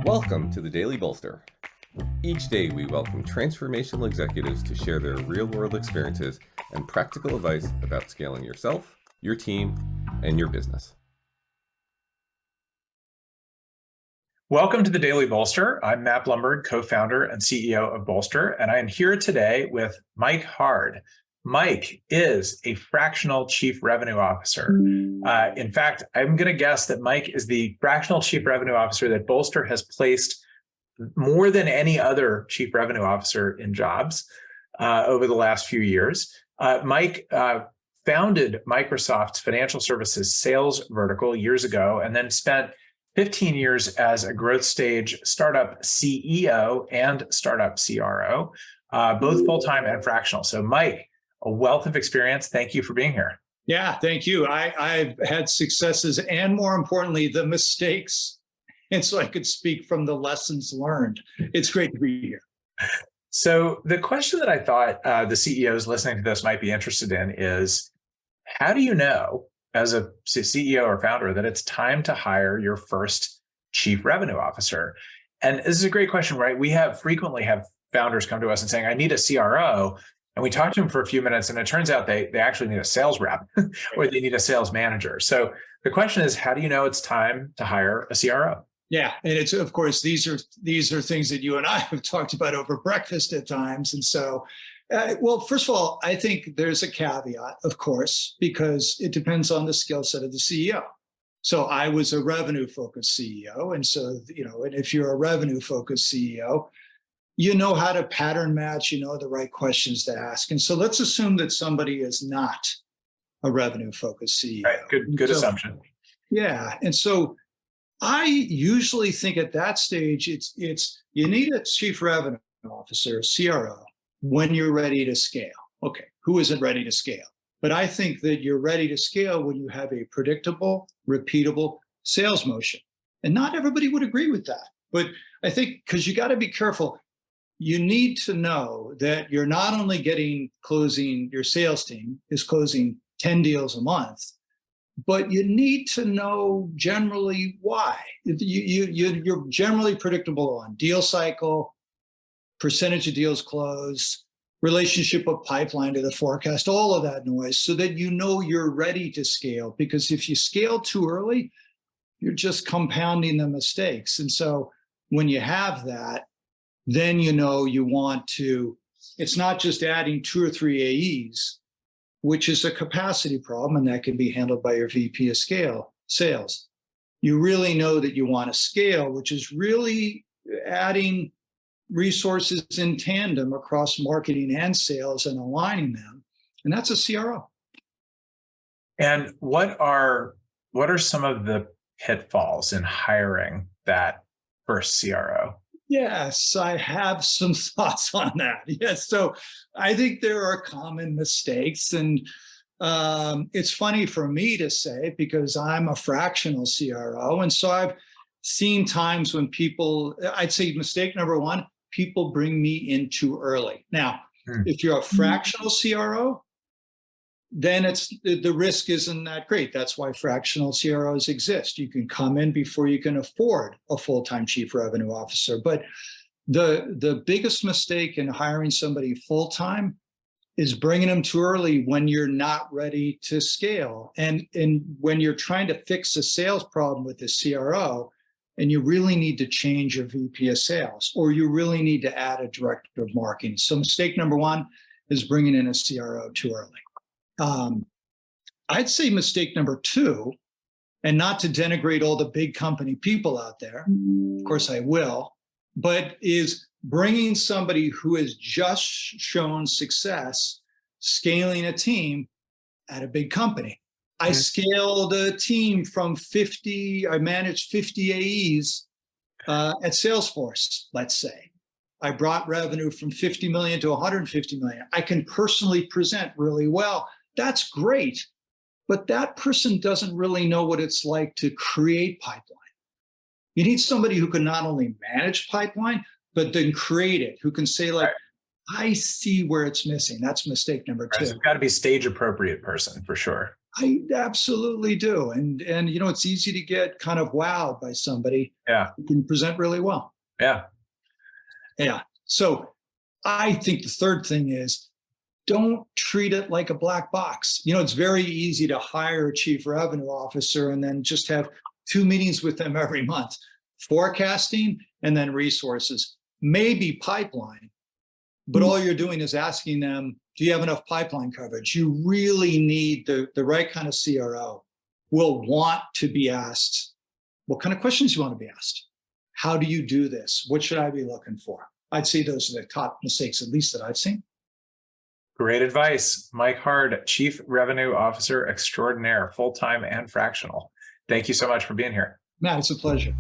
Welcome to the Daily Bolster. Each day we welcome transformational executives to share their real-world experiences and practical advice about scaling yourself, your team, and your business. Welcome to the Daily Bolster. I'm Matt Blumberg, co-founder and CEO of Bolster, and I am here today with Mike Hard. Mike is a fractional chief revenue officer. In fact, I'm going to guess that Mike is the fractional chief revenue officer that Bolster has placed more than any other chief revenue officer in jobs over the last few years. Mike founded Microsoft's financial services sales vertical years ago and then spent 15 years as a growth stage startup CEO and startup CRO, both full-time and fractional. So Mike, a wealth of experience. Thank you for being here. Yeah, thank you. I've had successes and, more importantly, the mistakes. And so I could speak from the lessons learned. It's great to be here. So the question that I thought the CEOs listening to this might be interested in is, how do you know, as a CEO or founder, that it's time to hire your first chief revenue officer? And this is a great question, right? We frequently have founders come to us and saying, I need a CRO. And we talk to them for a few minutes, and it turns out they actually need a sales rep or they need a sales manager. So the question is, how do you know it's time to hire a CRO? Yeah, and it's, of course, these are things that you and I have talked about over breakfast at times. And so, well, first of all, I think there's a caveat, of course, because it depends on the skill set of the CEO. So I was a revenue-focused CEO. And so, and if you're a revenue-focused CEO, you know how to pattern match, you know the right questions to ask. And so let's assume that somebody is not a revenue-focused CEO. Right. Good assumption. Yeah. And so I usually think at that stage, it's you need a chief revenue officer, CRO, when you're ready to scale. Okay, who isn't ready to scale? But I think that you're ready to scale when you have a predictable, repeatable sales motion. And not everybody would agree with that. But I think, because you got to be careful, you need to know that you're not only closing, your sales team is closing 10 deals a month, but you need to know generally why. You're generally predictable on deal cycle, percentage of deals closed, relationship of pipeline to the forecast, all of that noise, so that you know you're ready to scale. Because if you scale too early, you're just compounding the mistakes. And so when you have that, then you know you want to, it's not just adding 2 or 3 AEs, which is a capacity problem, and that can be handled by your VP of sales. You really know that you want to scale, which is really adding resources in tandem across marketing and sales and aligning them. And that's a CRO. And what are some of the pitfalls in hiring that first CRO? Yes, I have some thoughts on that. Yes, so I think there are common mistakes, and it's funny for me to say because I'm a fractional CRO, and so I've seen times when I'd say mistake number one, people bring me in too early. Now, if you're a fractional CRO, then the risk isn't that great. That's why fractional CROs exist. You can come in before you can afford a full-time chief revenue officer. But the biggest mistake in hiring somebody full-time is bringing them too early when you're not ready to scale. And when you're trying to fix a sales problem with the CRO, and you really need to change your VP of sales, or you really need to add a director of marketing. So mistake number one is bringing in a CRO too early. I'd say mistake number two, and not to denigrate all the big company people out there, of course I will, but is bringing somebody who has just shown success scaling a team at a big company. I scaled a team from 50, I managed 50 AEs at Salesforce, let's say. I brought revenue from 50 million to 150 million. I can personally present really well. That's great, but that person doesn't really know what it's like to create pipeline. You need somebody who can not only manage pipeline, but then create it, who can say like, I see where it's missing. That's mistake number two. It's got to be stage appropriate person for sure. I absolutely do. And it's easy to get kind of wowed by somebody Yeah. who can present really well. Yeah. Yeah. So I think the third thing is don't treat it like a black box. It's very easy to hire a chief revenue officer and then just have 2 meetings with them every month, forecasting and then resources, maybe pipeline. But all you're doing is asking them, do you have enough pipeline coverage? You really need the right kind of CRO will want to be asked, what kind of questions you want to be asked? How do you do this? What should I be looking for? I'd say those are the top mistakes, at least that I've seen. Great advice. Mike Hard, Chief Revenue Officer Extraordinaire, full-time and fractional. Thank you so much for being here. Matt, it's a pleasure.